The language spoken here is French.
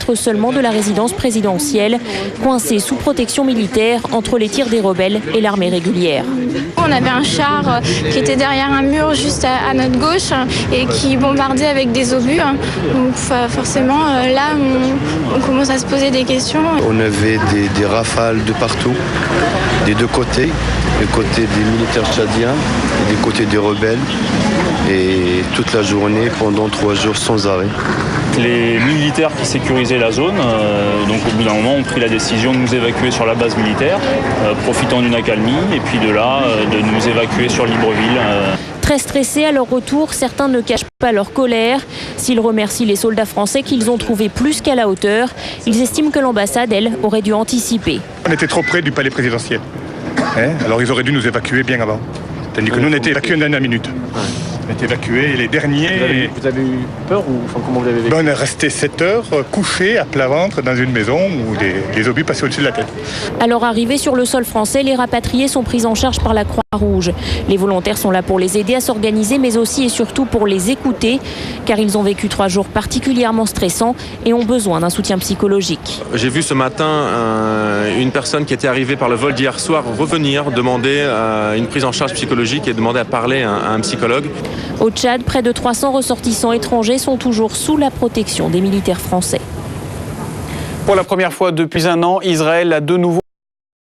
km seulement de la résidence présidentielle, coincés sous protection militaire entre les tirs des rebelles et l'armée régulière. On avait un char qui était derrière un mur juste à notre gauche et qui bombardait avec des obus. Donc forcément, là, on commence à se poser des questions. On avait des rafales de partout, des deux côtés, du côté des militaires tchadiens et du côté des rebelles. Et toute la journée, pendant 3 jours sans arrêt. Les militaires qui sécurisaient la zone, donc au bout d'un moment, ont pris la décision de nous évacuer sur la base militaire, profitant d'une accalmie, et puis de là, de nous évacuer sur Libreville. Très stressés à leur retour, certains ne cachent pas leur colère. S'ils remercient les soldats français qu'ils ont trouvés plus qu'à la hauteur, ils estiment que l'ambassade, elle, aurait dû anticiper. On était trop près du palais présidentiel. Alors ils auraient dû nous évacuer bien avant. Tandis que nous, on était évacués en dernière minute. On a été évacués, les derniers. Vous avez eu peur ou comment vous l'avez vécu? On est resté 7 heures couchés à plat ventre dans une maison où les obus passaient au-dessus de la tête. Alors arrivés sur le sol français, les rapatriés sont pris en charge par la Croix-Rouge. Les volontaires sont là pour les aider à s'organiser, mais aussi et surtout pour les écouter, car ils ont vécu 3 jours particulièrement stressants et ont besoin d'un soutien psychologique. J'ai vu ce matin une personne qui était arrivée par le vol d'hier soir revenir demander une prise en charge psychologique et demander à parler à un psychologue. Au Tchad, près de 300 ressortissants étrangers sont toujours sous la protection des militaires français. Pour la première fois depuis un an, Israël a de nouveau